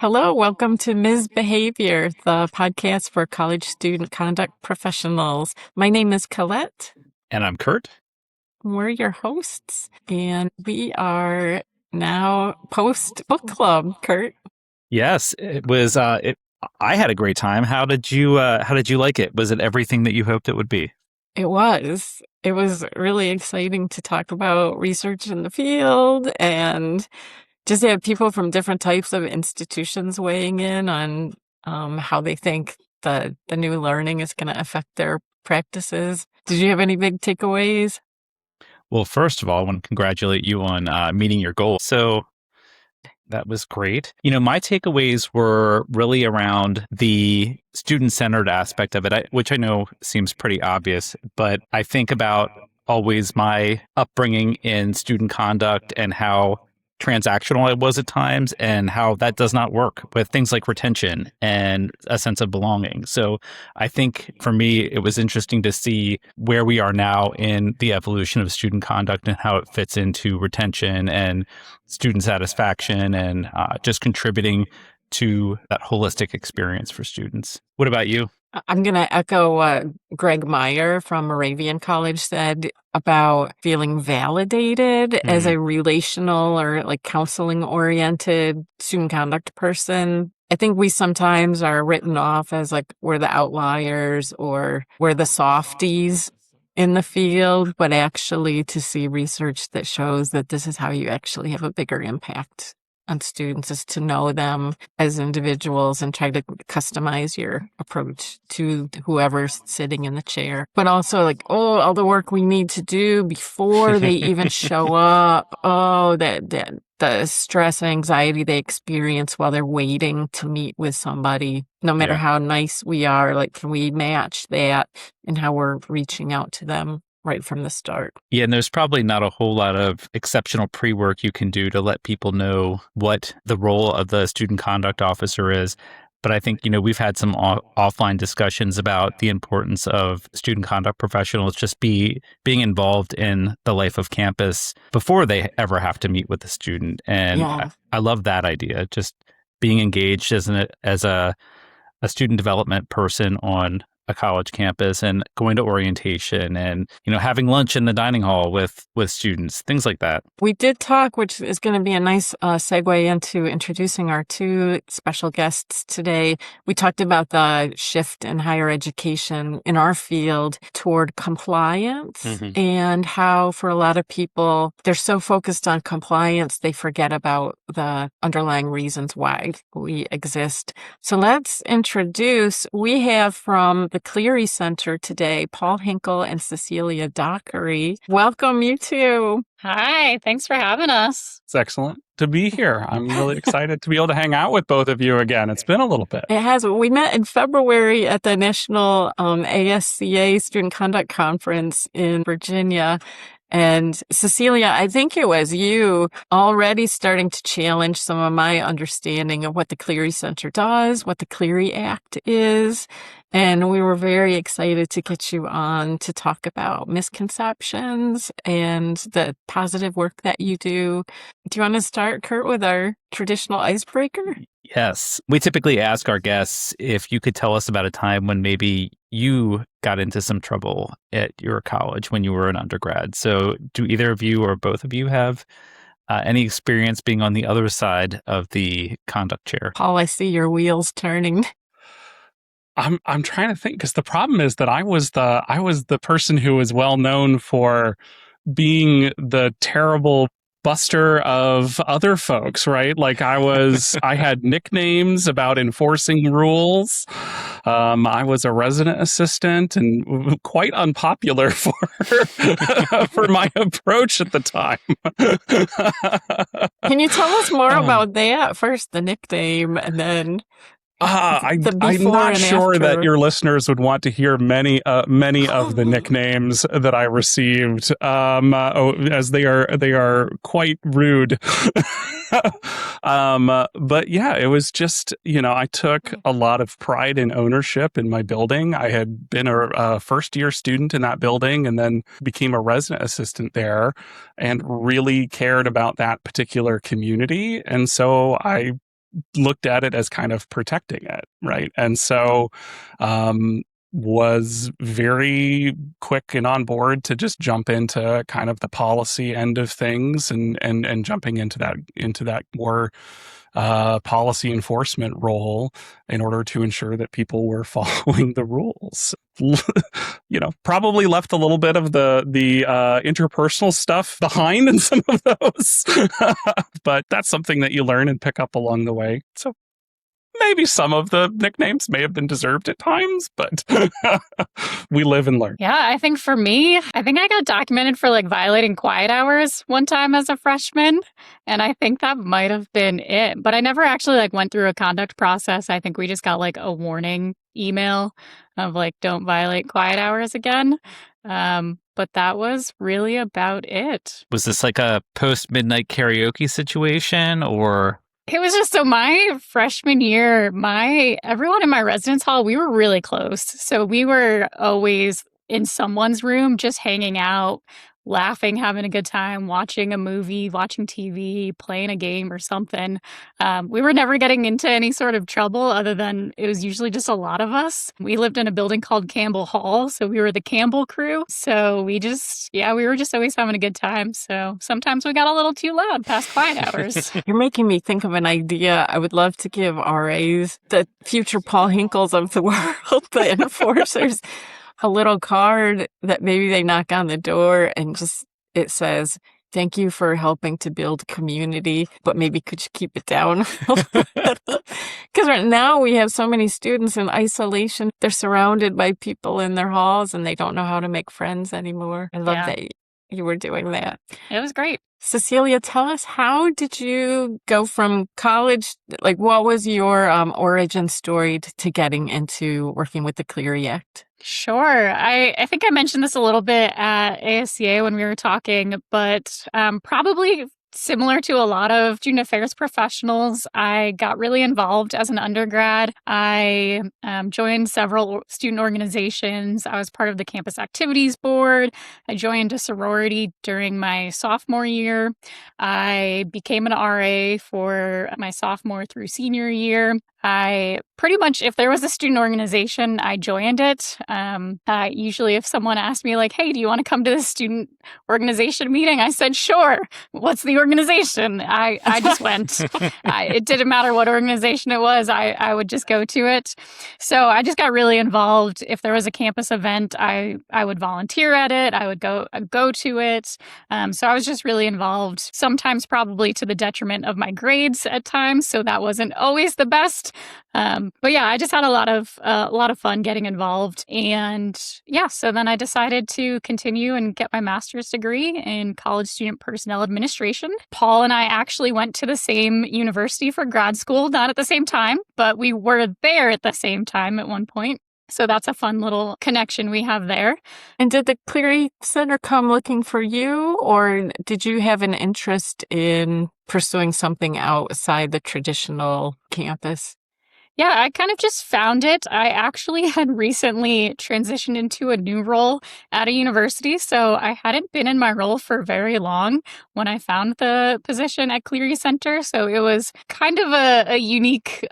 Hello, welcome to Ms. Behavior, the podcast for college student conduct professionals. My name is Colette. And I'm Kurt. We're your hosts, and we are now post book club, Kurt. Yes, it was. I had a great time. How did you like it? Was it everything that you hoped it would be? It was. It was really exciting to talk about research in the field and just have people from different types of institutions weighing in on how they think the new learning is going to affect their practices. Did you have any big takeaways? Well, first of all, I want to congratulate you on meeting your goal. So that was great. My takeaways were really around the student-centered aspect of it, which I know seems pretty obvious, but I think about always my upbringing in student conduct and how transactional it was at times and how that does not work with things like retention and a sense of belonging. So I think for me, it was interesting to see where we are now in the evolution of student conduct and how it fits into retention and student satisfaction and just contributing to that holistic experience for students. What about you? I'm going to echo what Greg Meyer from Moravian College said about feeling validated as a relational or like counseling oriented student conduct person. I think we sometimes are written off as like we're the outliers or we're the softies in the field, but actually to see research that shows that this is how you actually have a bigger impact on students is to know them as individuals and try to customize your approach to whoever's sitting in the chair. But also like, all the work we need to do before they even show up. The stress and anxiety they experience while they're waiting to meet with somebody. No matter how nice we are, like, can we match that in how we're reaching out to them right from the start? Yeah, and there's probably not a whole lot of exceptional pre-work you can do to let people know what the role of the student conduct officer is. But I think, we've had some offline discussions about the importance of student conduct professionals just being involved in the life of campus before they ever have to meet with the student. And I love that idea, just being engaged as a student development person on a college campus and going to orientation and, having lunch in the dining hall with students, things like that. We did talk, which is going to be a nice segue into introducing our two special guests today. We talked about the shift in higher education in our field toward compliance and how for a lot of people, they're so focused on compliance, they forget about the underlying reasons why we exist. So let's introduce, we have from the Clery Center today, Paul Hinkle and Cecilia Dockery. Welcome, you two. Hi, thanks for having us. It's excellent to be here. I'm really excited to be able to hang out with both of you again. It's been a little bit. It has. We met in February at the National ASCA Student Conduct Conference in Virginia. And Cecilia, I think it was you already starting to challenge some of my understanding of what the Clery Center does, what the Clery Act is. And we were very excited to get you on to talk about misconceptions and the positive work that you do. Do you want to start, Kurt, with our traditional icebreaker? Yes. We typically ask our guests if you could tell us about a time when maybe you got into some trouble at your college when you were an undergrad. So do either of you or both of you have any experience being on the other side of the conduct chair? Paul, I see your wheels turning. I'm trying to think because the problem is that I was the person who was well known for being the terrible buster of other folks, right? Like I had nicknames about enforcing rules. I was a resident assistant and quite unpopular for for my approach at the time. Can you tell us more about that? First, the nickname, and then I'm not sure after. that your listeners would want to hear many of the nicknames that I received, as they are quite rude. But yeah, it was just, I took a lot of pride and ownership in my building. I had been a first year student in that building and then became a resident assistant there and really cared about that particular community. And so I looked at it as kind of protecting it, right? And so was very quick and on board to just jump into kind of the policy end of things and jumping into that more policy enforcement role in order to ensure that people were following the rules. Probably left a little bit of the interpersonal stuff behind in some of those, but that's something that you learn and pick up along the way. So maybe some of the nicknames may have been deserved at times, but we live and learn. Yeah, I think for me, I think I got documented for violating quiet hours one time as a freshman. And I think that might have been it. But I never actually went through a conduct process. I think we just got a warning email of don't violate quiet hours again. But that was really about it. Was this a post-midnight karaoke situation or... It was just my freshman year, everyone in my residence hall, we were really close. So we were always in someone's room, just hanging out, laughing, having a good time, watching a movie, watching TV, playing a game or something. We were never getting into any sort of trouble other than it was usually just a lot of us. We lived in a building called Campbell Hall, so we were the Campbell crew. So we were just always having a good time. So sometimes we got a little too loud past quiet hours. You're making me think of an idea. I would love to give RAs, the future Paul Hinkles of the world, the enforcers, a little card that maybe they knock on the door and it says, "Thank you for helping to build community, but maybe could you keep it down?" Because right now we have so many students in isolation. They're surrounded by people in their halls and they don't know how to make friends anymore. I love that you were doing that. It was great. Cecilia, tell us, how did you go from college? What was your origin story to getting into working with the Clery Act? Sure. I think I mentioned this a little bit at ASCA when we were talking, but probably similar to a lot of student affairs professionals, I got really involved as an undergrad. I joined several student organizations. I was part of the campus activities board. I joined a sorority during my sophomore year. I became an RA for my sophomore through senior year. I pretty much, if there was a student organization, I joined it. Usually if someone asked me hey, do you want to come to this student organization meeting? I said, sure. What's the organization? I just went. It didn't matter what organization it was. I would just go to it. So I just got really involved. If there was a campus event, I would volunteer at it. I would go to it. So I was just really involved, sometimes probably to the detriment of my grades at times. So that wasn't always the best. But yeah, I just had a lot of fun getting involved. And so then I decided to continue and get my master's degree in college student personnel administration. Paul and I actually went to the same university for grad school, not at the same time, but we were there at the same time at one point. So that's a fun little connection we have there. And did the Clery Center come looking for you, or did you have an interest in pursuing something outside the traditional campus? Yeah, I kind of just found it. I actually had recently transitioned into a new role at a university, so I hadn't been in my role for very long when I found the position at Clery Center. So it was kind of a unique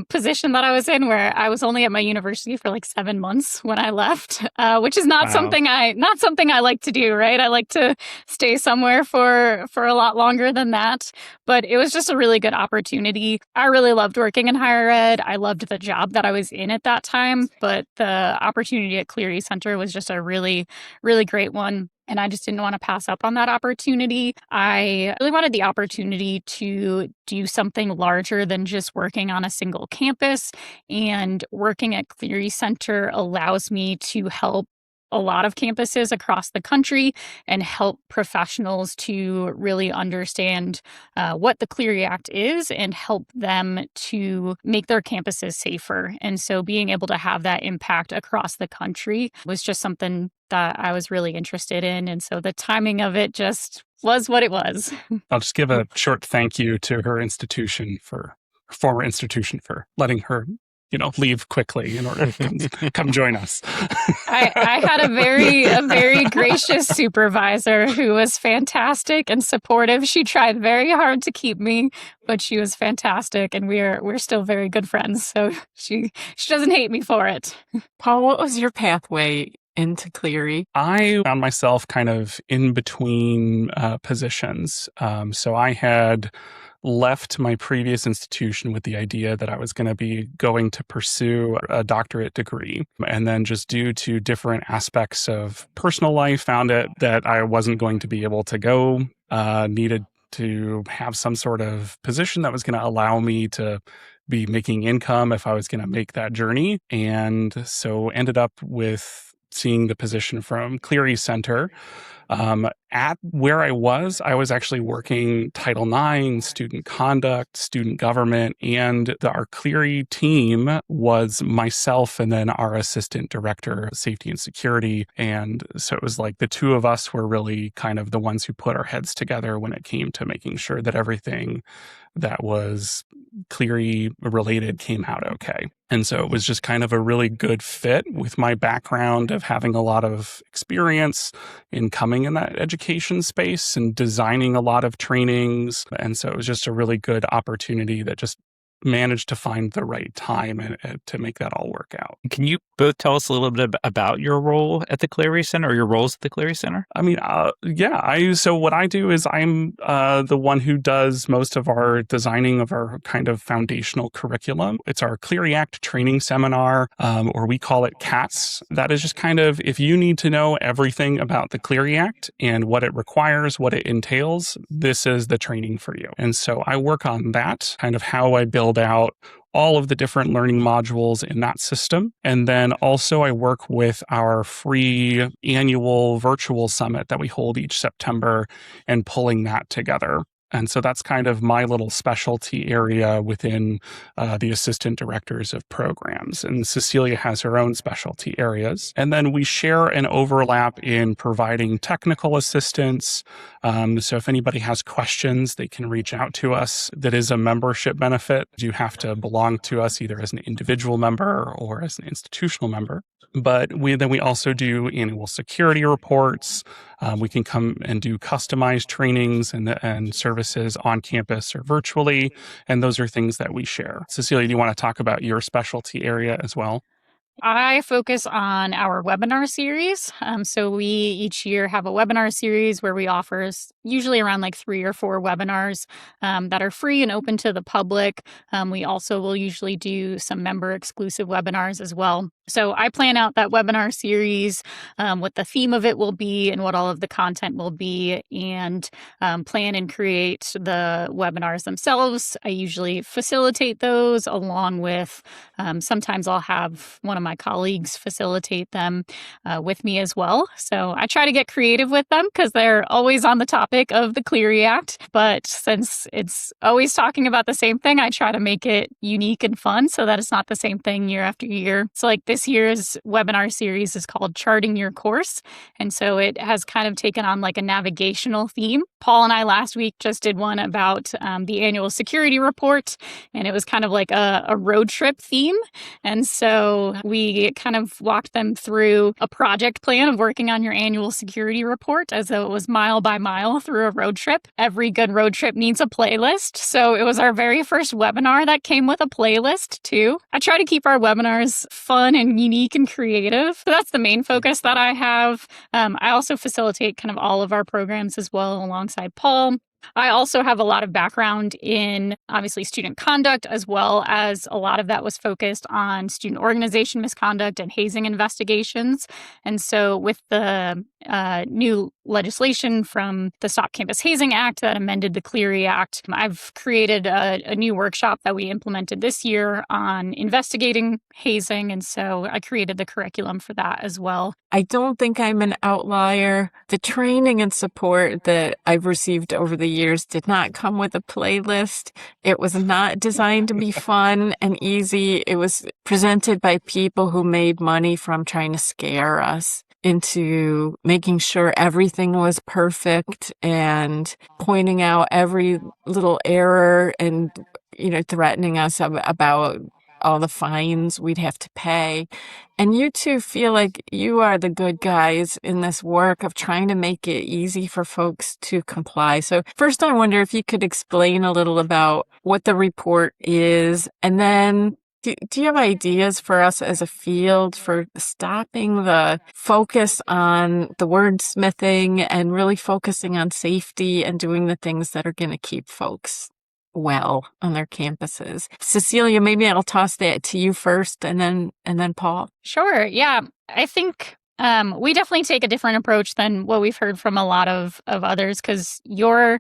position that I was in, where I was only at my university for 7 months when I left, which is not something I like to do. Right, I like to stay somewhere for a lot longer than that. But it was just a really good opportunity. I really loved working in higher ed. I loved the job that I was in at that time, but the opportunity at Clery Center was just a really, really great one. And I just didn't want to pass up on that opportunity. I really wanted the opportunity to do something larger than just working on a single campus. And working at Clery Center allows me to help a lot of campuses across the country and help professionals to really understand what the Clery Act is and help them to make their campuses safer. And so being able to have that impact across the country was just something that I was really interested in. And so the timing of it just was what it was. I'll just give a short thank you to her institution, for letting her leave quickly in order to come join us. I had a very gracious supervisor who was fantastic and supportive. She tried very hard to keep me, but she was fantastic, and we're still very good friends. So she doesn't hate me for it. Paul, what was your pathway into Clery? I found myself kind of in between positions. So I had left my previous institution with the idea that I was going to be going to pursue a doctorate degree. And then just due to different aspects of personal life, found it that I wasn't going to be able to go, needed to have some sort of position that was going to allow me to be making income if I was going to make that journey. And so ended up with seeing the position from Clery Center. At where I was actually working Title IX, student conduct, student government, and our Clery team was myself and then our assistant director of safety and security. And so it was like the two of us were really kind of the ones who put our heads together when it came to making sure that everything that was Clery related came out okay. And so it was just kind of a really good fit with my background of having a lot of experience in coming in that education space and designing a lot of trainings. And so it was just a really good opportunity that just managed to find the right time and to make that all work out. Can you both tell us a little bit about your role at the Clery Center, or your roles at the Clery Center? I mean, so what I do is I'm the one who does most of our designing of our kind of foundational curriculum. It's our Clery Act training seminar, or we call it CATS. That is just kind of, if you need to know everything about the Clery Act and what it requires, what it entails, this is the training for you. And so I work on that, kind of how I build out all of the different learning modules in that system. And then also I work with our free annual virtual summit that we hold each September and pulling that together. And so that's kind of my little specialty area within the assistant directors of programs. And Cecilia has her own specialty areas. And then we share an overlap in providing technical assistance. So if anybody has questions, they can reach out to us. That is a membership benefit. You have to belong to us either as an individual member or as an institutional member. But we also do annual security reports. We can come and do customized trainings and services on campus or virtually. And those are things that we share. Cecilia, do you want to talk about your specialty area as well? I focus on our webinar series. So we each year have a webinar series where we offer usually around like 3 or 4 webinars that are free and open to the public. We also will usually do some member exclusive webinars as well. So I plan out that webinar series, what the theme of it will be and what all of the content will be, and plan and create the webinars themselves. I usually facilitate those along with, sometimes I'll have one of my colleagues facilitate them with me as well. So I try to get creative with them because they're always on the topic of the Clery Act. But since it's always talking about the same thing, I try to make it unique and fun so that it's not the same thing year after year. So like this year's webinar series is called Charting Your Course. And so it has kind of taken on like a navigational theme. Paul and I last week just did one about the annual security report, and it was kind of like a road trip theme. And so we kind of walked them through a project plan of working on your annual security report as though it was mile by mile through a road trip. Every good road trip needs a playlist. So it was our very first webinar that came with a playlist too. I try to keep our webinars fun and unique and creative. So that's the main focus that I have. I also facilitate kind of all of our programs as well alongside Paul. I also have a lot of background in obviously student conduct, as well as a lot of that was focused on student organization misconduct and hazing investigations. And so with the new legislation from the Stop Campus Hazing Act that amended the Clery Act, I've created a new workshop that we implemented this year on investigating hazing. And so I created the curriculum for that as well. I don't think I'm an outlier. The training and support that I've received over the years did not come with a playlist. It was not designed to be fun and easy. It was presented by people who made money from trying to scare us into making sure everything was perfect and pointing out every little error and, threatening us about all the fines we'd have to pay. And you two feel like you are the good guys in this work of trying to make it easy for folks to comply. So first, I wonder if you could explain a little about what the report is, and then do you have ideas for us as a field for stopping the focus on the wordsmithing and really focusing on safety and doing the things that are going to keep folks well on their campuses? Cecilia, maybe I'll toss that to you first and then Paul. Sure. Yeah. I think we definitely take a different approach than what we've heard from a lot of others, because your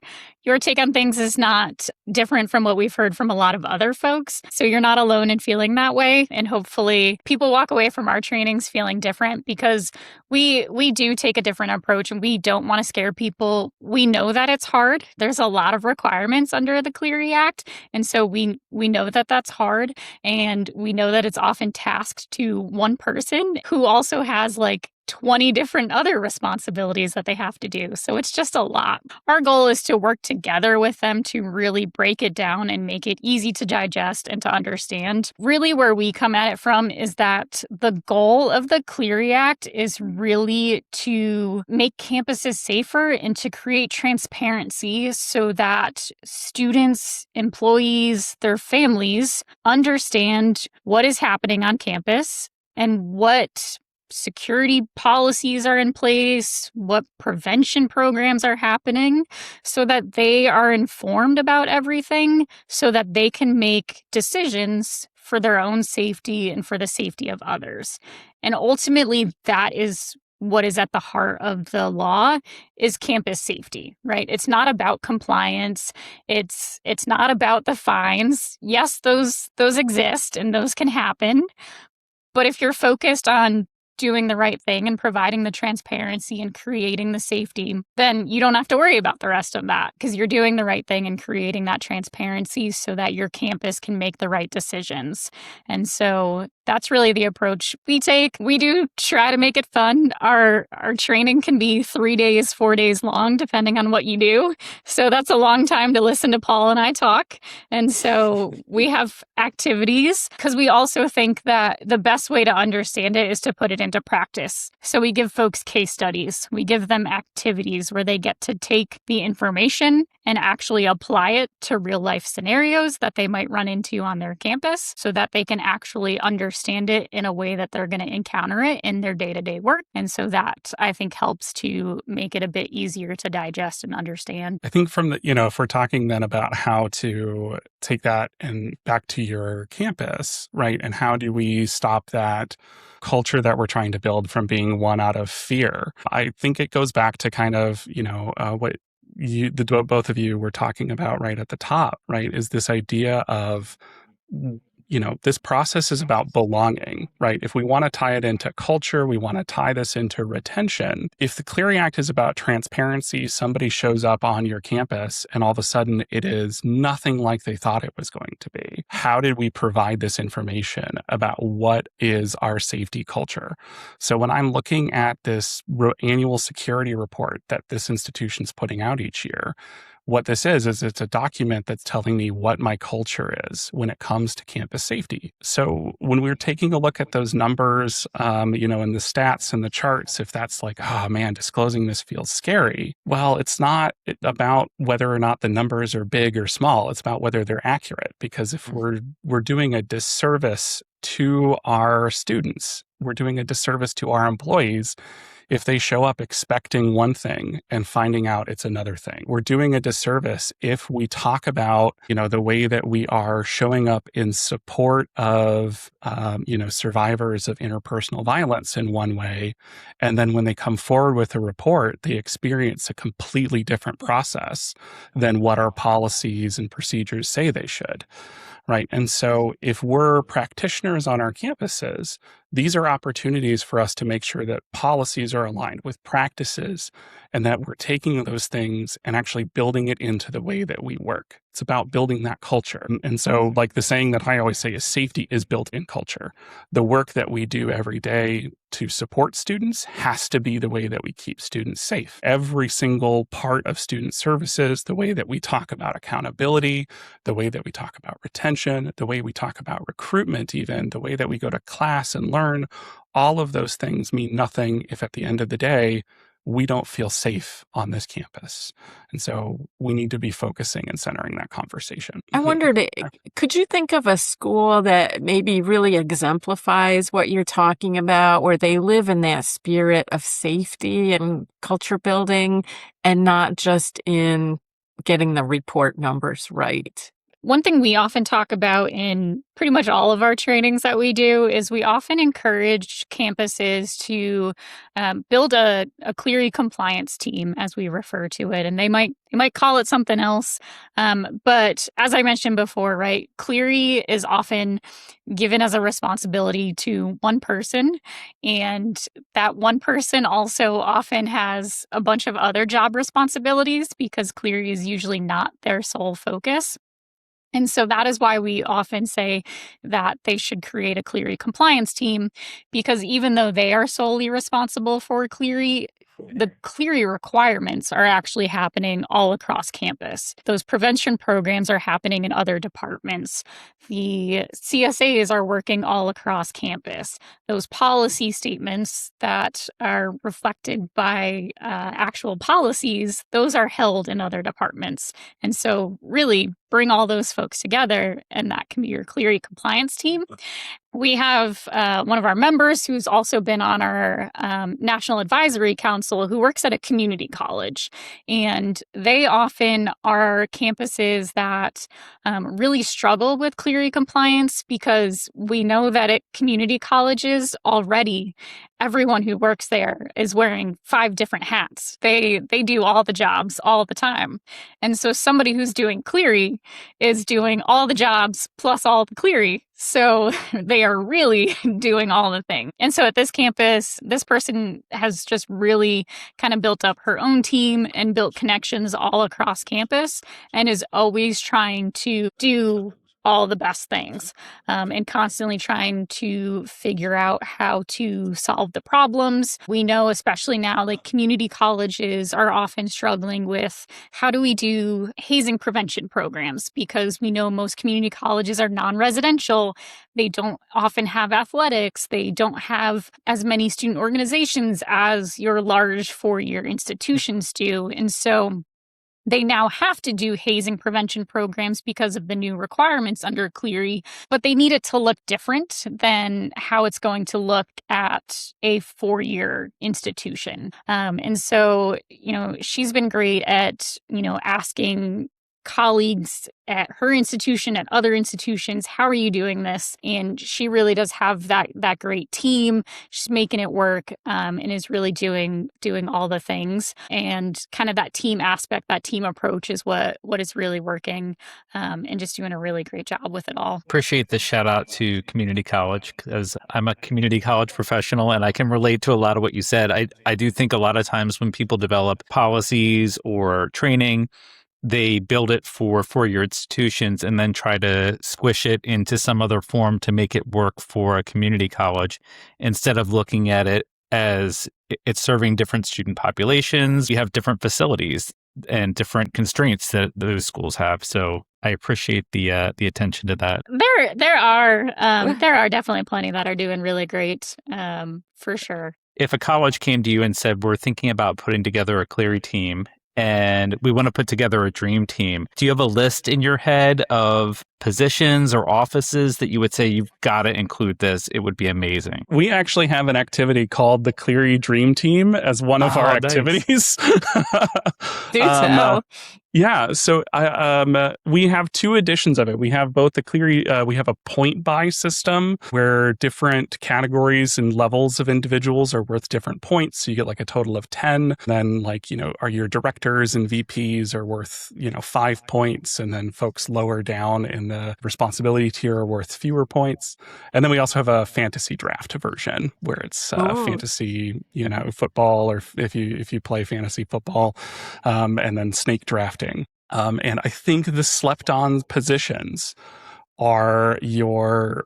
take on things is not different from what we've heard from a lot of other folks. So you're not alone in feeling that way. And hopefully people walk away from our trainings feeling different, because we do take a different approach and we don't want to scare people. We know that it's hard. There's a lot of requirements under the Clery Act. And so we know that that's hard. And we know that it's often tasked to one person who also has like 20 different other responsibilities that they have to do. So it's just a lot. Our goal is to work together with them to really break it down and make it easy to digest and to understand. Really, where we come at it from is that the goal of the Clery Act is really to make campuses safer and to create transparency so that students, employees, their families understand what is happening on campus and what security policies are in place, what prevention programs are happening, so that they are informed about everything, so that they can make decisions for their own safety and for the safety of others. And ultimately, that is what is at the heart of the law, is campus safety, right? It's not about compliance. It's not about the fines. Yes, those exist and those can happen. But if you're focused on doing the right thing and providing the transparency and creating the safety, then you don't have to worry about the rest of that, because you're doing the right thing and creating that transparency so that your campus can make the right decisions. And so that's really the approach we take. We do try to make it fun. Our training can be 3 days, 4 days long, depending on what you do. So that's a long time to listen to Paul and I talk. And so we have activities, because we also think that the best way to understand it is to put it into practice. So we give folks case studies. We give them activities where they get to take the information and actually apply it to real life scenarios that they might run into on their campus, so that they can actually understand it in a way that they're going to encounter it in their day-to-day work. And so that, I think, helps to make it a bit easier to digest and understand. I think from the, if we're talking then about how to take that and back to your campus, right? And how do we stop that culture that we're trying to build from being one out of fear? I think it goes back to kind of, what both of you were talking about right at the top, right? Is this idea of, this process is about belonging, right? If we want to tie it into culture, we want to tie this into retention. If the Clery Act is about transparency, somebody shows up on your campus and all of a sudden it is nothing like they thought it was going to be. How did we provide this information about what is our safety culture? So when I'm looking at this annual security report that this institution's putting out each year, what this is it's a document that's telling me what my culture is when it comes to campus safety. So when we're taking a look at those numbers, and the stats and the charts, if that's like, oh man, disclosing this feels scary. Well, it's not about whether or not the numbers are big or small. It's about whether they're accurate. Because if we're doing a disservice to our students, we're doing a disservice to our employees if they show up expecting one thing and finding out it's another thing. We're doing a disservice if we talk about, the way that we are showing up in support of, survivors of interpersonal violence in one way. And then when they come forward with a report, they experience a completely different process than what our policies and procedures say they should. Right. And so if we're practitioners on our campuses, these are opportunities for us to make sure that policies are aligned with practices and that we're taking those things and actually building it into the way that we work. It's about building that culture. And so, like the saying that I always say is safety is built in culture. The work that we do every day to support students has to be the way that we keep students safe. Every single part of student services, the way that we talk about accountability, the way that we talk about retention, the way we talk about recruitment, even the way that we go to class and learn, all of those things mean nothing if at the end of the day, we don't feel safe on this campus. And so we need to be focusing and centering that conversation. I wondered, could you think of a school that maybe really exemplifies what you're talking about, where they live in that spirit of safety and culture building and not just in getting the report numbers right? One thing we often talk about in pretty much all of our trainings that we do is we often encourage campuses to build a Clery compliance team, as we refer to it, and they might call it something else. But as I mentioned before, right, Clery is often given as a responsibility to one person, and that one person also often has a bunch of other job responsibilities because Clery is usually not their sole focus. And so that is why we often say that they should create a Clery compliance team, because even though they are solely responsible for Clery, the Clery requirements are actually happening all across campus. Those prevention programs are happening in other departments. The CSAs are working all across campus. Those policy statements that are reflected by actual policies, those are held in other departments. And so really bring all those folks together, and that can be your Clery compliance team. We have one of our members who's also been on our National Advisory Council who works at a community college. And they often are campuses that really struggle with Clery compliance, because we know that at community colleges already, everyone who works there is wearing 5 different hats. They do all the jobs all the time. And so somebody who's doing Clery is doing all the jobs plus all the Clery. So they are really doing all the things. And so at this campus, this person has just really kind of built up her own team and built connections all across campus, and is always trying to do all the best things, and constantly trying to figure out how to solve the problems. We know, especially now, like community colleges are often struggling with how do we do hazing prevention programs, because we know most community colleges are non-residential. They don't often have athletics. They don't have as many student organizations as your large 4-year institutions do. And so they now have to do hazing prevention programs because of the new requirements under Clery, but they need it to look different than how it's going to look at a 4-year institution. And so, she's been great at, asking colleagues at her institution, at other institutions, how are you doing this? And she really does have that great team. She's making it work, and is really doing all the things. And kind of that team aspect, that team approach is what is really working, and just doing a really great job with it all. Appreciate the shout out to community college, because I'm a community college professional and I can relate to a lot of what you said. I do think a lot of times when people develop policies or training, they build it for 4-year institutions and then try to squish it into some other form to make it work for a community college, instead of looking at it as it's serving different student populations. You have different facilities and different constraints that those schools have. So I appreciate the attention to that. There are definitely plenty that are doing really great, for sure. If a college came to you and said, we're thinking about putting together a Clery team and we want to put together a dream team, do you have a list in your head of positions or offices that you would say you've got to include this? It would be amazing. We actually have an activity called the Clery Dream Team as one of our nice. activities. Do tell. Yeah, so we have 2 editions of it. We have both the Clery, we have a point buy system where different categories and levels of individuals are worth different points. So you get like a total of 10. Then are your directors and VPs are worth, 5 points. And then folks lower down in the responsibility tier are worth fewer points. And then we also have a fantasy draft version where it's fantasy, football, or if you play fantasy football, and then snake drafting. And I think the slept-on positions are your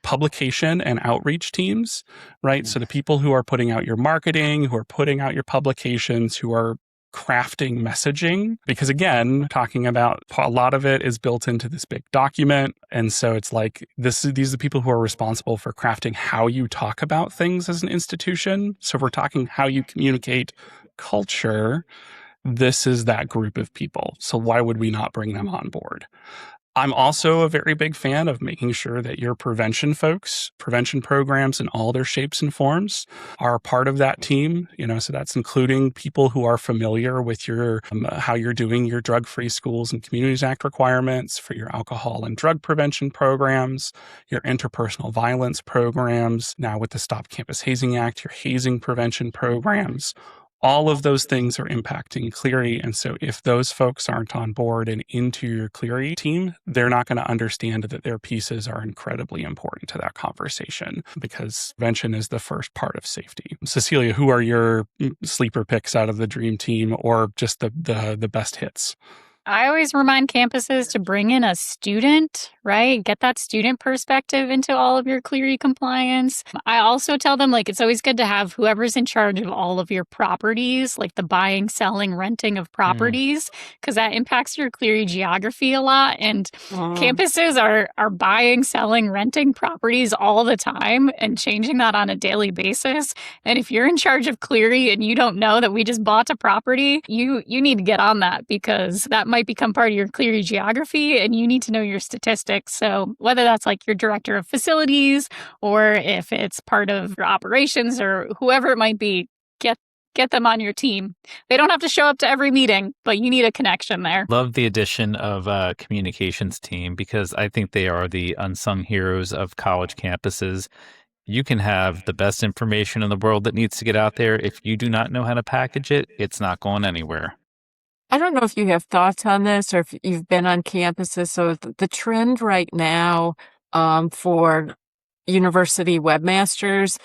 publication and outreach teams, right? So the people who are putting out your marketing, who are putting out your publications, who are crafting messaging, because again, talking about a lot of it is built into this big document. And so it's like these are the people who are responsible for crafting how you talk about things as an institution. So if we're talking how you communicate culture, this is that group of people. So why would we not bring them on board? I'm also a very big fan of making sure that your prevention folks, prevention programs in all their shapes and forms are part of that team. So that's including people who are familiar with your how you're doing your Drug-Free Schools and Communities Act requirements for your alcohol and drug prevention programs, your interpersonal violence programs, now with the Stop Campus Hazing Act, your hazing prevention programs. All of those things are impacting Clery. And so if those folks aren't on board and into your Clery team, they're not going to understand that their pieces are incredibly important to that conversation, because prevention is the first part of safety. Cecilia, who are your sleeper picks out of the dream team, or just the best hits? I always remind campuses to bring in a student, right? Get that student perspective into all of your Clery compliance. I also tell them, it's always good to have whoever's in charge of all of your properties, like the buying, selling, renting of properties, because that impacts your Clery geography a lot. And campuses are buying, selling, renting properties all the time and changing that on a daily basis. And if you're in charge of Clery and you don't know that we just bought a property, you need to get on that, because that might become part of your Clery geography and you need to know your statistics. So whether that's like your director of facilities, or if it's part of your operations, or whoever it might be, get them on your team. They don't have to show up to every meeting, but you need a connection there. Love the addition of a communications team, because I think they are the unsung heroes of college campuses. You can have the best information in the world that needs to get out there. If you do not know how to package it, it's not going anywhere. I don't know if you have thoughts on this or if you've been on campuses. So the trend right now for university webmasters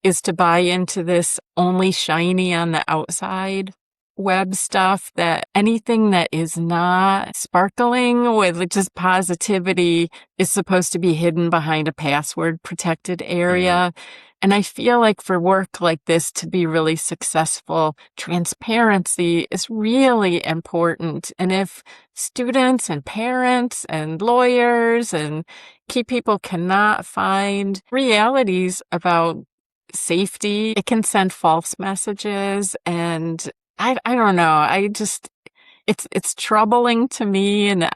is to buy into this only shiny on the outside web stuff, that anything that is not sparkling with just positivity is supposed to be hidden behind a password protected area. And I feel like for work like this to be really successful, transparency is really important. And if students and parents and lawyers and key people cannot find realities about safety, it can send false messages. And I don't know. It's troubling to me. And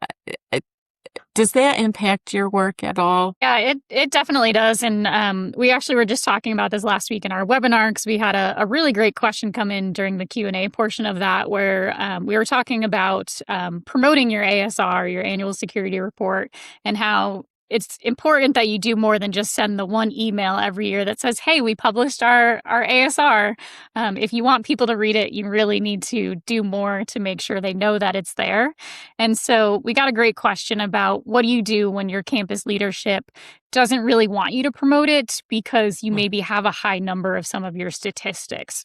does that impact your work at all? Yeah, it definitely does. And we actually were just talking about this last week in our webinar, because we had a really great question come in during the Q&A portion of that, where we were talking about promoting your ASR, your annual security report, and how it's important that you do more than just send the one email every year that says, hey, we published our ASR. If you want people to read it, you really need to do more to make sure they know that it's there. And so we got a great question about, what do you do when your campus leadership doesn't really want you to promote it because you maybe have a high number of some of your statistics?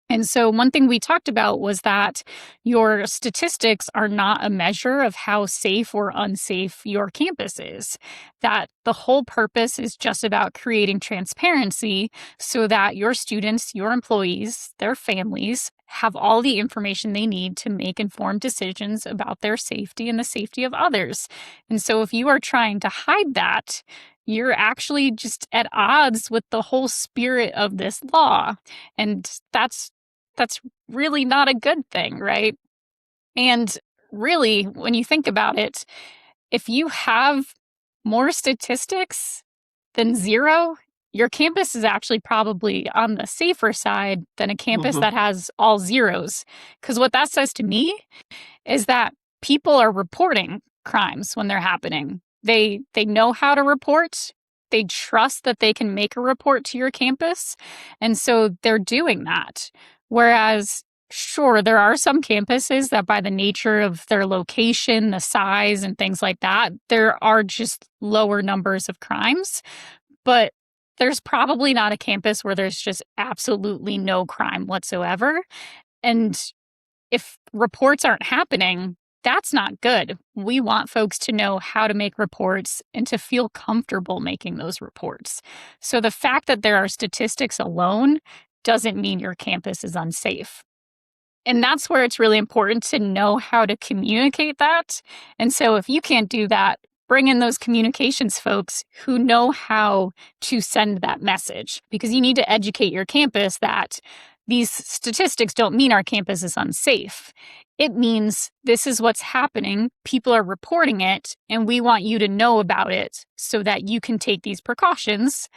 And so one thing we talked about was that your statistics are not a measure of how safe or unsafe your campus is. That the whole purpose is just about creating transparency so that your students, your employees, their families have all the information they need to make informed decisions about their safety and the safety of others. And so if you are trying to hide that, you're actually just at odds with the whole spirit of this law. And that's really not a good thing, right? And really, when you think about it, if you have more statistics than zero, your campus is actually probably on the safer side than a campus that has all zeros. Because what that says to me is that people are reporting crimes when they're happening. They know how to report. They trust that they can make a report to your campus. And so they're doing that. Whereas Sure, there are some campuses that, by the nature of their location, the size, and things like that, there are just lower numbers of crimes. But there's probably not a campus where there's just absolutely no crime whatsoever. And if reports aren't happening, that's not good. We want folks to know how to make reports and to feel comfortable making those reports. So the fact that there are statistics alone doesn't mean your campus is unsafe. And that's where it's really important to know how to communicate that. And so if you can't do that, bring in those communications folks who know how to send that message, because you need to educate your campus that these statistics don't mean our campus is unsafe. It means this is what's happening. People are reporting it, and we want you to know about it so that you can take these precautions.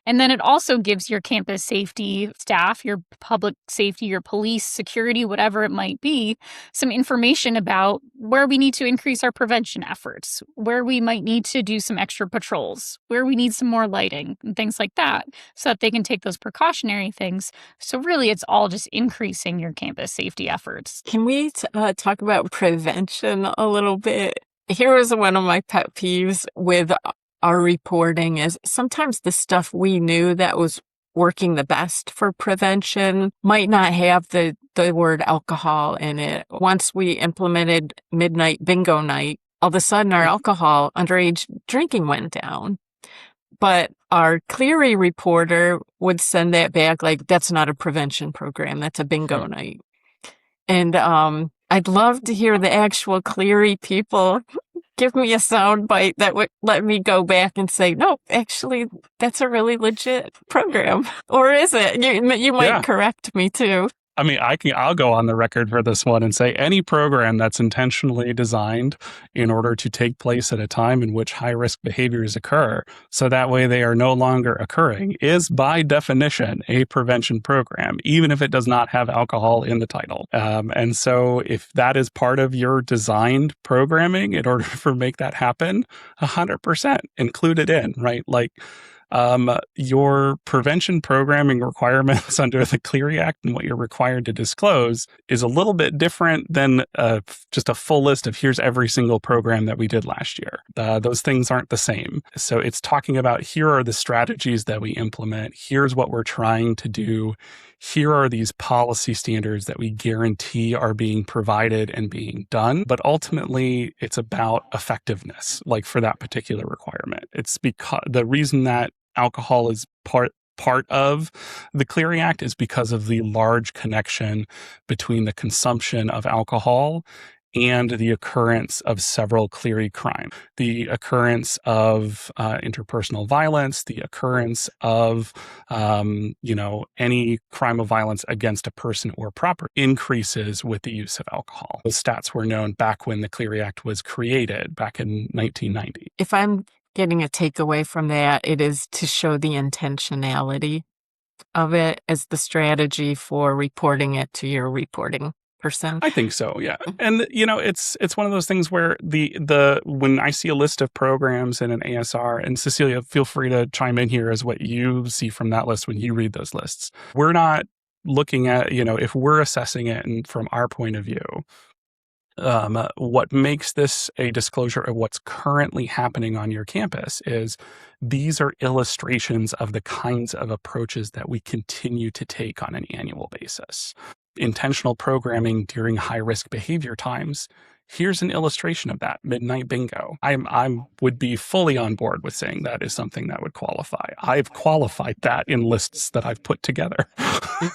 And then it also gives your campus safety staff, your public safety, your police, security, whatever it might be, some information about where we need to increase our prevention efforts, where we might need to do some extra patrols, where we need some more lighting, and things like that, so that they can take those precautionary things. So really, it's all just increasing your campus safety efforts. Can we talk about prevention a little bit? Here is one of my pet peeves with our reporting is sometimes the stuff we knew that was working the best for prevention might not have the word alcohol in it. Once we implemented midnight bingo night, all of a sudden our alcohol underage drinking went down. But our Clery reporter would send that back like, that's not a prevention program, that's a bingo night. And I'd love to hear the actual Clery people give me a sound bite that would let me go back and say, no, actually, that's a really legit program. Or is it? You might correct me too. I mean, I'll go on the record for this one and say any program that's intentionally designed in order to take place at a time in which high risk behaviors occur, so that way they are no longer occurring, is by definition a prevention program, even if it does not have alcohol in the title. And so if that is part of your designed programming in order for make that happen, 100% include it in, right? Like, your prevention programming requirements under the Clery Act and what you're required to disclose is a little bit different than just a full list of here's every single program that we did last year. Those things aren't the same. So it's talking about here are the strategies that we implement. Here's what we're trying to do. Here are these policy standards that we guarantee are being provided and being done. But ultimately, it's about effectiveness, like for that particular requirement. It's because the reason that alcohol is part of the Clery Act is because of the large connection between the consumption of alcohol and the occurrence of several Clery crimes, the occurrence of interpersonal violence, the occurrence of any crime of violence against a person or property increases with the use of alcohol. Those stats were known back when the Clery Act was created back in 1990. If I'm getting a takeaway from that, it is to show the intentionality of it as the strategy for reporting it to your reporting person. I think so, yeah. And it's one of those things where the when I see a list of programs in an ASR, and Cecilia, feel free to chime in here as what you see from that list when you read those lists. We're not looking at, if we're assessing it and from our point of view, what makes this a disclosure of what's currently happening on your campus is these are illustrations of the kinds of approaches that we continue to take on an annual basis. Intentional programming during high-risk behavior times, here's an illustration of that, midnight bingo. I would be fully on board with saying that is something that would qualify. I've qualified that in lists that I've put together.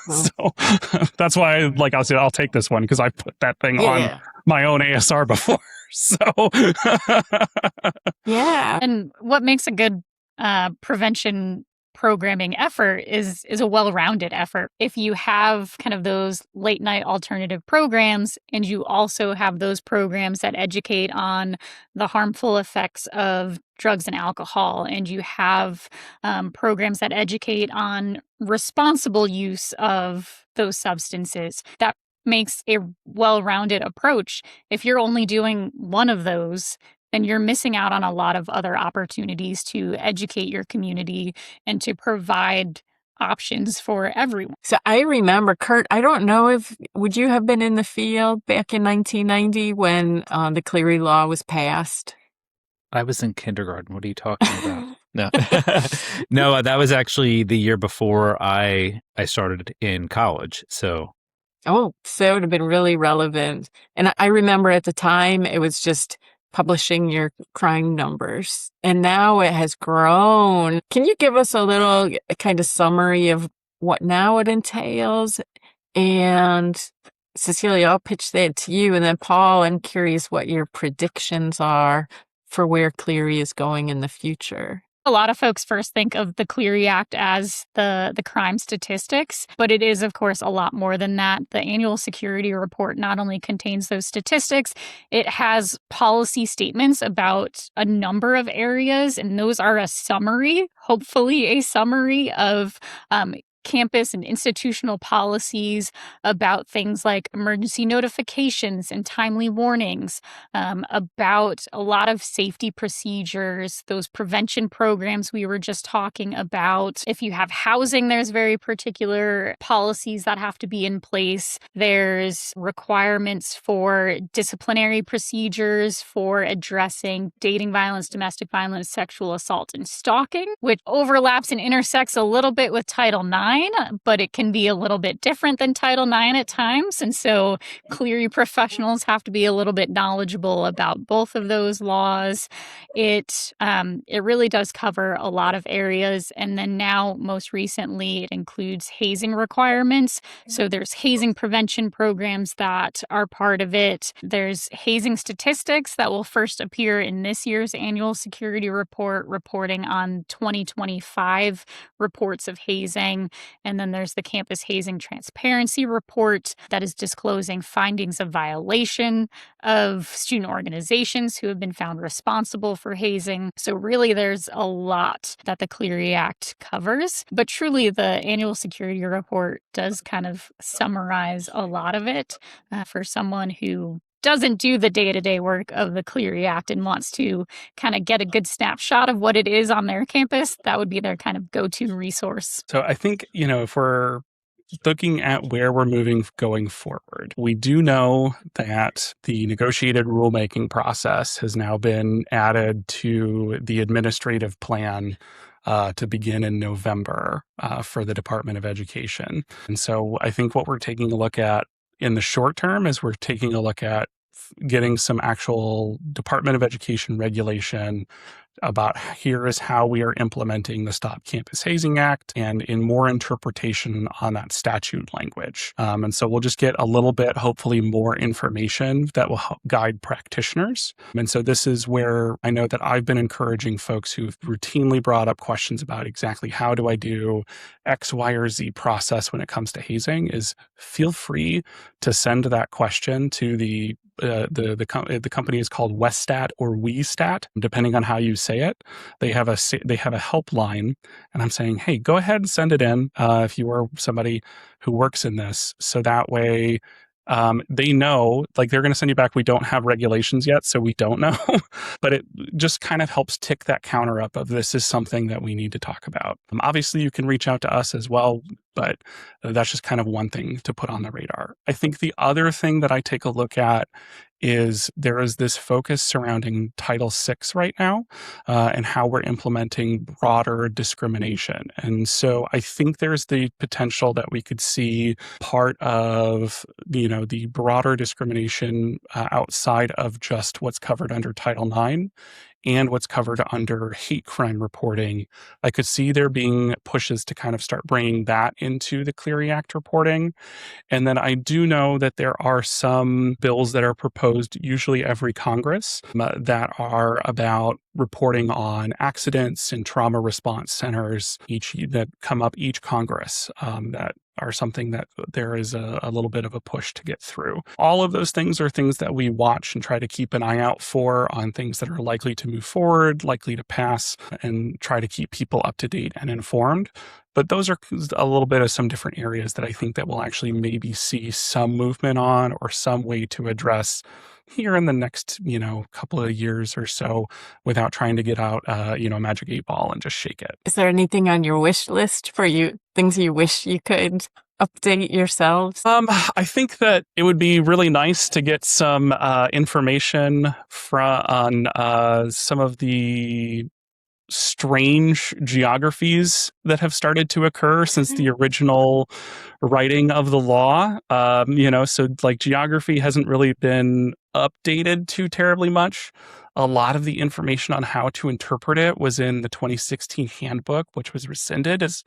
So that's why I'll take this one because I put that thing on my own ASR before. So yeah. And what makes a good prevention programming effort is a well-rounded effort. If you have kind of those late night alternative programs and you also have those programs that educate on the harmful effects of drugs and alcohol, and you have programs that educate on responsible use of those substances, that makes a well-rounded approach. If you're only doing one of those, then you're missing out on a lot of other opportunities to educate your community and to provide options for everyone. So I remember, Kurt, I don't know if, would you have been in the field back in 1990 when the Clery law was passed? I was in kindergarten. What are you talking about? No, no, that was actually the year before I started in college. So, Oh, so it would have been really relevant. And I remember at the time it was just publishing your crime numbers, and now it has grown. Can you give us a little kind of summary of what now it entails? And Cecilia, I'll pitch that to you. And then Paul, I'm curious what your predictions are for where Clery is going in the future. A lot of folks first think of the Clery Act as the crime statistics, but it is, of course, a lot more than that. The annual security report not only contains those statistics, it has policy statements about a number of areas, and those are a summary, hopefully a summary of campus and institutional policies about things like emergency notifications and timely warnings, about a lot of safety procedures, those prevention programs we were just talking about. If you have housing, there's very particular policies that have to be in place. There's requirements for disciplinary procedures for addressing dating violence, domestic violence, sexual assault, and stalking, which overlaps and intersects a little bit with Title IX, but it can be a little bit different than Title IX at times. And so Clery professionals have to be a little bit knowledgeable about both of those laws. It really does cover a lot of areas. And then now, most recently, it includes hazing requirements. So there's hazing prevention programs that are part of it. There's hazing statistics that will first appear in this year's annual security report, reporting on 2025 reports of hazing. And then there's the campus hazing transparency report that is disclosing findings of violation of student organizations who have been found responsible for hazing. So really, there's a lot that the Clery Act covers. But truly, the annual security report does kind of summarize a lot of it for someone who doesn't do the day-to-day work of the Clery Act and wants to kind of get a good snapshot of what it is on their campus. That would be their kind of go-to resource. So I think, if we're looking at where we're moving going forward, we do know that the negotiated rulemaking process has now been added to the administrative plan to begin in November for the Department of Education. And so I think what we're taking a look at in the short term is we're taking a look at getting some actual Department of Education regulation about here is how we are implementing the Stop Campus Hazing Act, and in more interpretation on that statute language. And so we'll just get a little bit, hopefully more information that will help guide practitioners. And so this is where I know that I've been encouraging folks who've routinely brought up questions about exactly how do I do X, Y, or Z process when it comes to hazing, is feel free to send that question to the company is called Westat or WeStat, depending on how you say it. They have a helpline, and I'm saying, hey, go ahead and send it in if you are somebody who works in this, so that way they know, like, they're going to send you back, we don't have regulations yet, so we don't know. But it just kind of helps tick that counter up of this is something that we need to talk about. Obviously, you can reach out to us as well, but that's just kind of one thing to put on the radar. I think the other thing that I take a look at is there is this focus surrounding Title VI right now and how we're implementing broader discrimination. And so I think there's the potential that we could see part of, the broader discrimination outside of just what's covered under Title IX and what's covered under hate crime reporting. I could see there being pushes to kind of start bringing that into the Clery Act reporting. And then I do know that there are some bills that are proposed usually every Congress that are about reporting on accidents and trauma response centers that come up each Congress that are something that there is a little bit of a push to get through. All of those things are things that we watch and try to keep an eye out for on things that are likely to move forward, likely to pass, and try to keep people up to date and informed. But those are a little bit of some different areas that I think that we'll actually maybe see some movement on or some way to address here in the next, couple of years or so without trying to get out, a magic 8 ball and just shake it. Is there anything on your wish list for you, things you wish you could update yourselves? I think that it would be really nice to get some information on some of the strange geographies that have started to occur since the original writing of the law. So like geography hasn't really been updated too terribly much. A lot of the information on how to interpret it was in the 2016 handbook, which was rescinded as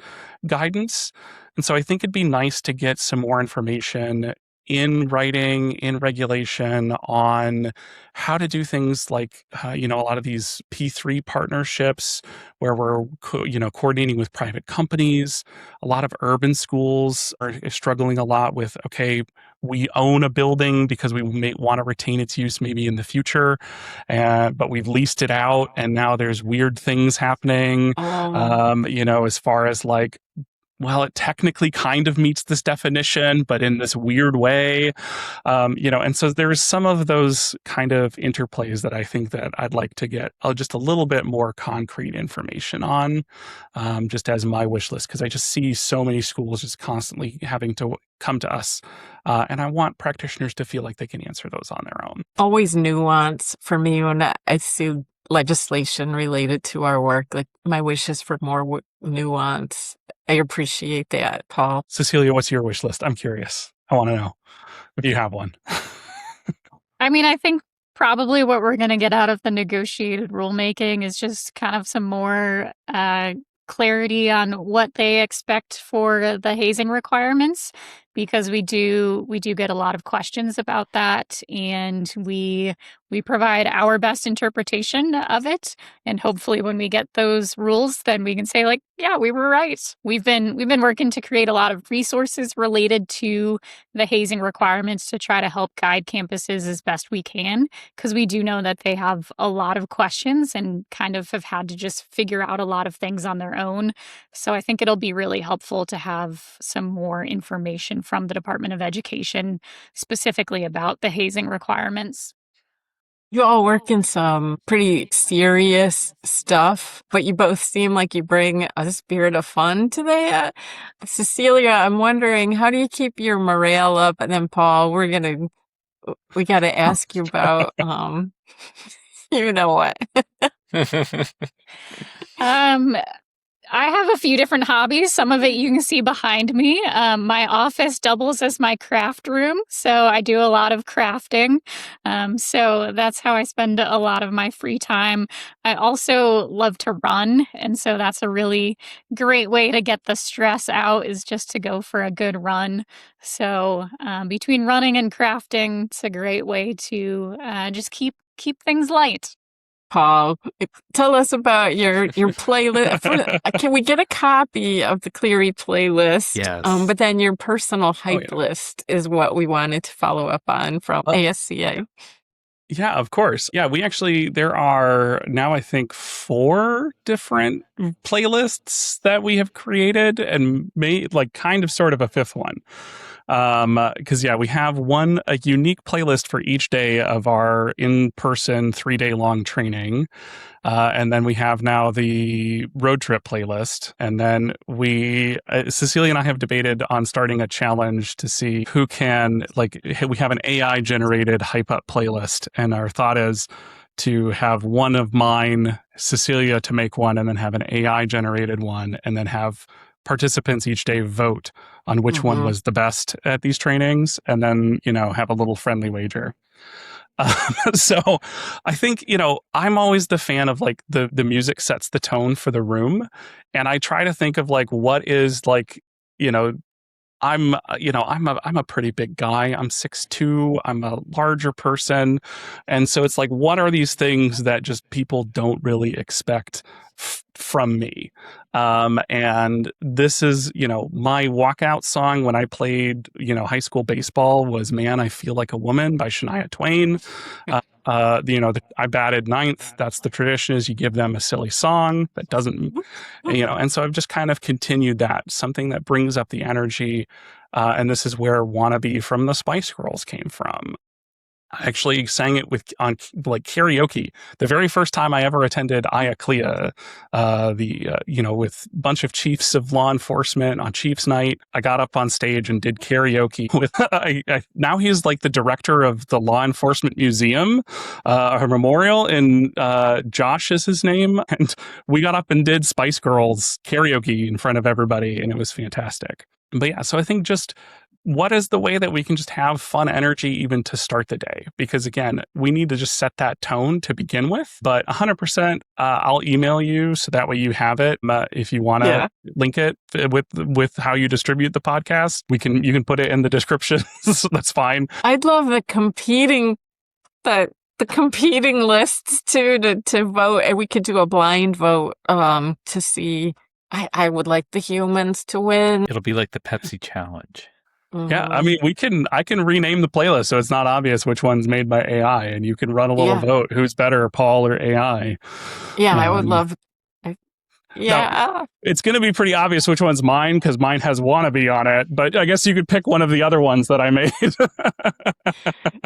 guidance. And so I think it'd be nice to get some more information in writing, in regulation on how to do things like, a lot of these P3 partnerships where we're, coordinating with private companies. A lot of urban schools are struggling a lot with, okay, we own a building because we may want to retain its use maybe in the future, but we've leased it out and now there's weird things happening, as far as like, well, it technically kind of meets this definition, but in this weird way, and so there's some of those kind of interplays that I think that I'd like to get just a little bit more concrete information on, just as my wish list, because I just see so many schools just constantly having to come to us, and I want practitioners to feel like they can answer those on their own. Always nuance for me when I see legislation related to our work. Like my wish is for more nuance. I appreciate that, Paul. Cecilia, what's your wish list? I'm curious. I want to know if you have one. I mean, I think probably what we're going to get out of the negotiated rulemaking is just kind of some more clarity on what they expect for the hazing requirements, because we do get a lot of questions about that, and we provide our best interpretation of it, and hopefully when we get those rules, then we can say like, yeah, we were right. We've been working to create a lot of resources related to the hazing requirements to try to help guide campuses as best we can, because we do know that they have a lot of questions and kind of have had to just figure out a lot of things on their own. So I think it'll be really helpful to have some more information from the Department of Education specifically about the hazing requirements. You all work in some pretty serious stuff, but you both seem like you bring a spirit of fun to that. Cecilia, I'm wondering, how do you keep your morale up? And then Paul, we gotta ask you about, you know what? I have a few different hobbies. Some of it you can see behind me. My office doubles as my craft room, so I do a lot of crafting. So that's how I spend a lot of my free time. I also love to run, and so that's a really great way to get the stress out, is just to go for a good run. So between running and crafting, it's a great way to just keep things light. Paul, tell us about your playlist. Can we get a copy of the Clery playlist? Yes. But then your personal hype list is what we wanted to follow up on from ASCA. Yeah, of course. Yeah, there are now, I think, 4 different playlists that we have created and made like kind of sort of a 5th one. Because we have a unique playlist for each day of our in-person 3-day long training. And then we have now the road trip playlist. And then Cecilia and I have debated on starting a challenge to see who can, we have an AI generated hype up playlist. And our thought is to have one of mine, Cecilia to make one, and then have an AI generated one, and then have participants each day vote on which one was the best at these trainings, and then, have a little friendly wager. So I think, I'm always the fan of like the music sets the tone for the room. And I try to think of like, what is like, I'm a pretty big guy. I'm 6'2". I'm a larger person. And so it's like, what are these things that just people don't really expect from me? And this is, my walkout song when I played, high school baseball was "Man, I Feel Like a Woman" by Shania Twain. I batted 9th. That's the tradition, is you give them a silly song that doesn't, and so I've just kind of continued that, something that brings up the energy. And this is where "Wannabe" from the Spice Girls came from. I actually sang it on like karaoke. The very first time I ever attended Iaclea, with a bunch of chiefs of law enforcement on Chiefs Night, I got up on stage and did karaoke with. Now he's like the director of the Law Enforcement Museum, a memorial, and Josh is his name. And we got up and did Spice Girls karaoke in front of everybody, and it was fantastic. But yeah, so I think just what is the way that we can just have fun energy even to start the day? Because again, we need to just set that tone to begin with. But 100%, I'll email you so that way you have it. If you want to link it with how you distribute the podcast, you can put it in the description. So that's fine. I'd love the competing lists too to vote, and we could do a blind vote to see. I would like the humans to win. It'll be like the Pepsi challenge. Mm-hmm. Yeah, I mean, I can rename the playlist so it's not obvious which one's made by AI, and you can run a little vote. Who's better, Paul or AI? Yeah, I would love. Now, it's going to be pretty obvious which one's mine because mine has wannabe on it, but I guess you could pick one of the other ones that I made.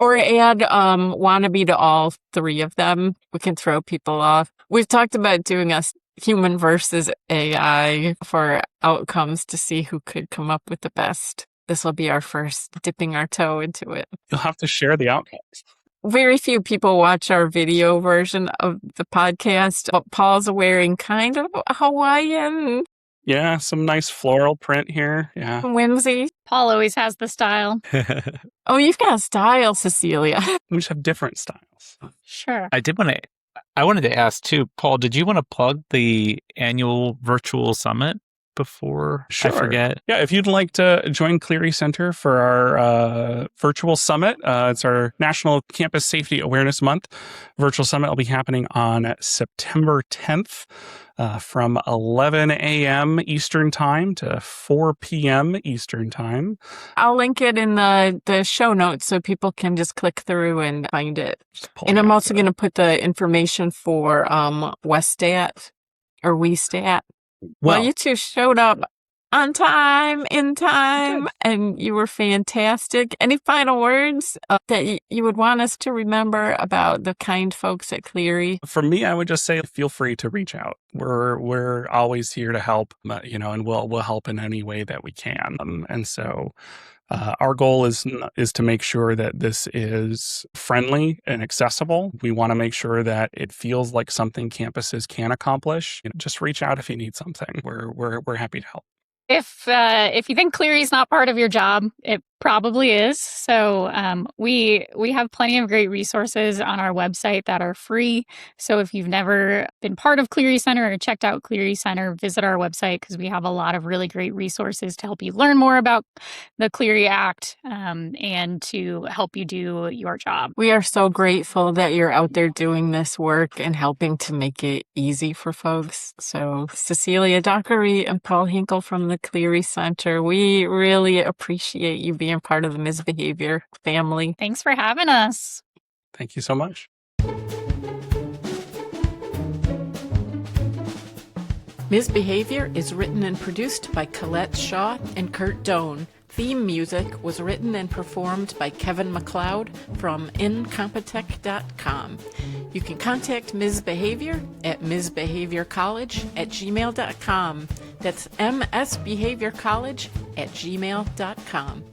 Or add wannabe to all three of them. We can throw people off. We've talked about doing a human versus AI for outcomes to see who could come up with the best. This will be our first dipping our toe into it. You'll have to share the outcomes. Very few people watch our video version of the podcast, but Paul's wearing kind of a Hawaiian. Yeah, some nice floral print here. Yeah. Whimsy. Paul always has the style. Oh, you've got style, Cecilia. We just have different styles. Sure. I wanted to ask too, Paul, did you want to plug the annual virtual summit before I forget? Yeah, if you'd like to join Clery Center for our virtual summit, it's our National Campus Safety Awareness Month. Virtual summit will be happening on September 10th from 11 a.m. Eastern Time to 4 p.m. Eastern Time. I'll link it in the show notes so people can just click through and find it. And I'm also going to put the information for WSTAT or WeStat. Well, you two showed up on time, in time, and you were fantastic. Any final words that you would want us to remember about the kind folks at Clery? For me, I would just say feel free to reach out. We're always here to help, and we'll help in any way that we can. And so our goal is to make sure that this is friendly and accessible. We want to make sure that it feels like something campuses can accomplish. Just reach out if you need something. We're happy to help. If you think Clery is not part of your job, it probably is. So we have plenty of great resources on our website that are free. So if you've never been part of Clery Center or checked out Clery Center, visit our website because we have a lot of really great resources to help you learn more about the Clery Act and to help you do your job. We are so grateful that you're out there doing this work and helping to make it easy for folks. So Cecilia Dockery and Paul Hinkle from the Clery Center, we really appreciate you being part of the Misbehavior family. Thanks for having us. Thank you so much. Misbehavior is written and produced by Colette Shaw and Kurt Doan. Theme music was written and performed by Kevin MacLeod from incompetech.com. You can contact Misbehavior at misbehaviorcollege@gmail.com. That's msbehaviorcollege@gmail.com.